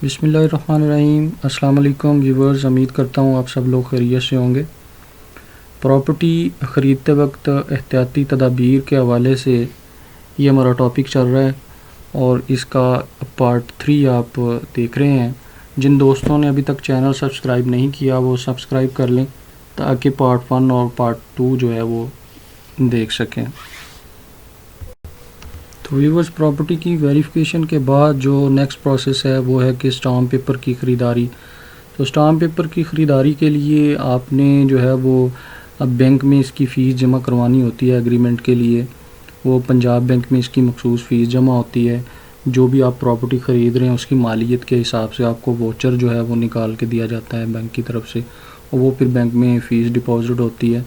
بسم اللہ الرحمن الرحیم۔ السلام علیکم ویورز، امید کرتا ہوں آپ سب لوگ خیریت سے ہوں گے۔ پراپرٹی خریدتے وقت احتیاطی تدابیر کے حوالے سے یہ ہمارا ٹاپک چل رہا ہے اور اس کا پارٹ 3 آپ دیکھ رہے ہیں۔ جن دوستوں نے ابھی تک چینل سبسکرائب نہیں کیا وہ سبسکرائب کر لیں تاکہ پارٹ 1 اور پارٹ 2 جو ہے وہ دیکھ سکیں۔ تو ویورز، پراپرٹی کی ویریفیکیشن کے بعد جو نیکسٹ پروسیس ہے وہ ہے کہ اسٹامپ پیپر کی خریداری۔ تو اسٹامپ پیپر کی خریداری کے لیے آپ نے جو ہے وہ بینک میں اس کی فیس جمع کروانی ہوتی ہے۔ ایگریمنٹ کے لیے وہ پنجاب بینک میں اس کی مخصوص فیس جمع ہوتی ہے۔ جو بھی آپ پراپرٹی خرید رہے ہیں اس کی مالیت کے حساب سے آپ کو ووچر جو ہے وہ نکال کے دیا جاتا ہے بینک کی طرف سے، اور وہ پھر بینک میں فیس ڈپازٹ ہوتی ہے۔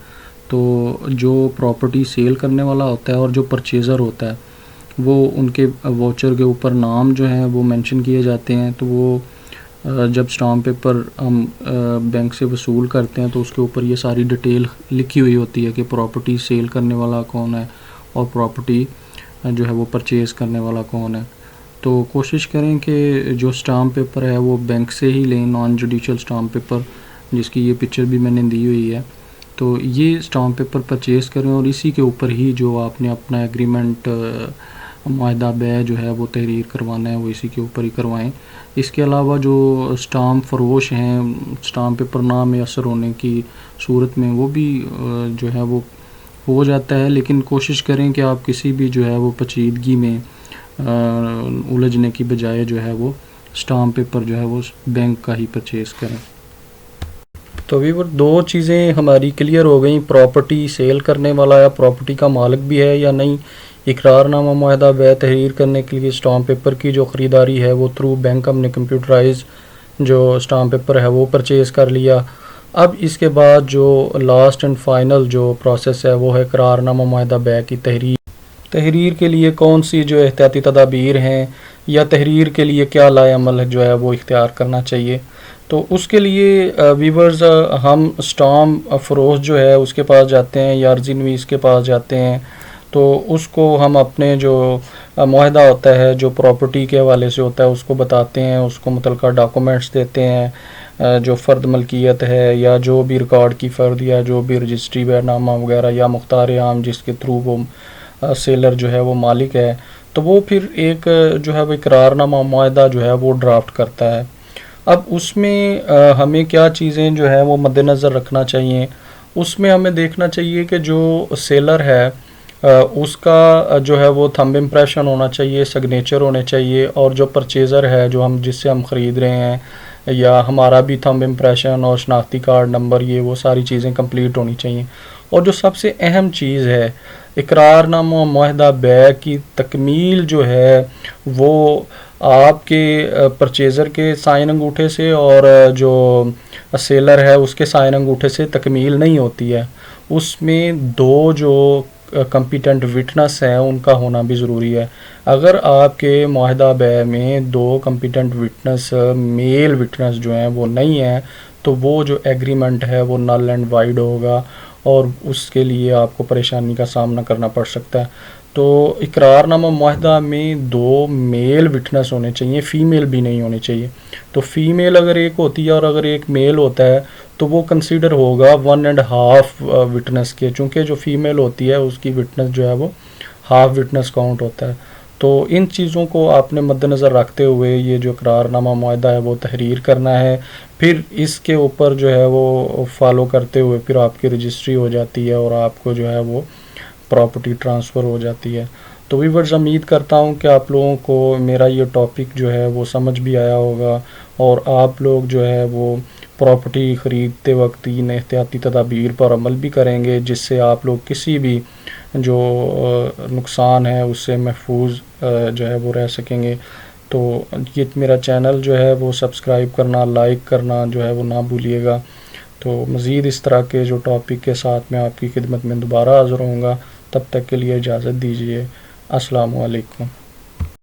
تو جو پراپرٹی سیل کرنے والا ہوتا ہے اور جو پرچیزر ہوتا ہے وہ ان کے واچر کے اوپر نام جو ہیں وہ مینشن کیے جاتے ہیں۔ تو وہ جب اسٹامپ پیپر ہم بینک سے وصول کرتے ہیں تو اس کے اوپر یہ ساری ڈیٹیل لکھی ہوئی ہوتی ہے کہ پراپرٹی سیل کرنے والا کون ہے اور پراپرٹی جو ہے وہ پرچیز کرنے والا کون ہے۔ تو کوشش کریں کہ جو اسٹامپ پیپر ہے وہ بینک سے ہی لیں، نان جوڈیشل اسٹامپ پیپر، جس کی یہ پکچر بھی میں نے دی ہوئی ہے۔ تو یہ اسٹامپ پیپر پرچیز کریں اور اسی کے اوپر ہی جو آپ نے اپنا ایگریمنٹ معاہدہ بیع جو ہے وہ تحریر کروانا ہے وہ اسی کے اوپر ہی کروائیں۔ اس کے علاوہ جو اسٹامپ فروش ہیں، اسٹامپ پیپر نہ میسر ہونے کی صورت میں وہ بھی جو ہے وہ ہو جاتا ہے، لیکن کوشش کریں کہ آپ کسی بھی جو ہے وہ پیچیدگی میں الجھنے کی بجائے جو ہے وہ اسٹامپ پیپر جو ہے وہ بینک کا ہی پرچیز کریں۔ تو ویور، دو چیزیں ہماری کلیئر ہو گئیں، پراپرٹی سیل کرنے والا یا پراپرٹی کا مالک بھی ہے یا نہیں۔ اقرار نامہ معاہدہ بیع تحریر کرنے کے لیے اسٹامپ پیپر کی جو خریداری ہے وہ تھرو بینک ہم نے کمپیوٹرائز جو اسٹامپ پیپر ہے وہ پرچیز کر لیا۔ اب اس کے بعد جو لاسٹ اینڈ فائنل جو پروسیس ہے وہ ہے اقرار نامہ معاہدہ بیع کی تحریر کے لیے کون سی جو احتیاطی تدابیر ہیں یا تحریر کے لیے کیا لائے عمل جو ہے وہ اختیار کرنا چاہیے۔ تو اس کے لیے ویورز ہم اسٹامپ فروش جو ہے اس کے پاس جاتے ہیں یا عرضی نویس کے پاس جاتے ہیں، تو اس کو ہم اپنے جو معاہدہ ہوتا ہے جو پراپرٹی کے حوالے سے ہوتا ہے اس کو بتاتے ہیں، اس کو متعلقہ ڈاکومنٹس دیتے ہیں، جو فرد ملکیت ہے یا جو بھی ریکارڈ کی فرد یا جو بھی رجسٹری بیع نامہ وغیرہ یا مختار عام جس کے تھرو وہ سیلر جو ہے وہ مالک ہے، تو وہ پھر ایک جو ہے وہ اقرار نامہ معاہدہ جو ہے وہ ڈرافٹ کرتا ہے۔ اب اس میں ہمیں کیا چیزیں جو ہے وہ مد نظر رکھنا چاہیے، اس میں ہمیں دیکھنا چاہیے کہ جو سیلر ہے اس کا جو ہے وہ تھمب امپریشن ہونا چاہیے، سگنیچر ہونے چاہیے، اور جو پرچیزر ہے جو جس سے ہم خرید رہے ہیں یا ہمارا بھی تھمب امپریشن اور شناختی کارڈ نمبر، یہ وہ ساری چیزیں کمپلیٹ ہونی چاہیے۔ اور جو سب سے اہم چیز ہے، اقرار نامہ معاہدہ بیع کی تکمیل جو ہے وہ آپ کے پرچیزر کے سائن انگوٹھے سے اور جو سیلر ہے اس کے سائن انگوٹھے سے تکمیل نہیں ہوتی ہے۔ اس میں دو جو کمپیٹنٹ وٹنس ہیں ان کا ہونا بھی ضروری ہے۔ اگر آپ کے معاہدہ بیع میں دو کمپیٹنٹ وٹنس میل وٹنس جو ہیں وہ نہیں ہیں تو وہ جو ایگریمنٹ ہے وہ نل اینڈ وائڈ ہوگا اور اس کے لیے آپ کو پریشانی کا سامنا کرنا پڑ سکتا ہے۔ تو اقرار نامہ معاہدہ میں دو میل وٹنس ہونے چاہیے، فیمیل بھی نہیں ہونے چاہیے۔ تو فیمیل اگر ایک ہوتی ہے اور اگر ایک میل ہوتا ہے تو وہ کنسیڈر ہوگا 1.5 وٹنس کے، چونکہ جو فیمیل ہوتی ہے اس کی وٹنس جو ہے وہ ہاف وٹنس کاؤنٹ ہوتا ہے۔ تو ان چیزوں کو آپ نے مد نظر رکھتے ہوئے یہ جو اقرار نامہ معاہدہ ہے وہ تحریر کرنا ہے، پھر اس کے اوپر جو ہے وہ فالو کرتے ہوئے پھر آپ کی رجسٹری ہو جاتی ہے اور آپ کو جو ہے وہ پراپرٹی ٹرانسفر ہو جاتی ہے۔ تو ویورز، امید کرتا ہوں کہ آپ لوگوں کو میرا یہ ٹاپک جو ہے وہ سمجھ بھی آیا ہوگا اور آپ لوگ جو ہے وہ پراپرٹی خریدتے وقت ان احتیاطی تدابیر پر عمل بھی کریں گے، جس سے آپ لوگ کسی بھی جو نقصان ہے اس سے محفوظ جو ہے وہ رہ سکیں گے۔ تو یہ میرا چینل جو ہے وہ سبسکرائب کرنا، لائک کرنا جو ہے وہ نہ بھولیے گا۔ تو مزید اس طرح کے جو ٹاپک کے ساتھ میں آپ کی خدمت میں دوبارہ حاضر ہوں گا، تب تک کے لیے اجازت دیجیے۔ السلام علیکم۔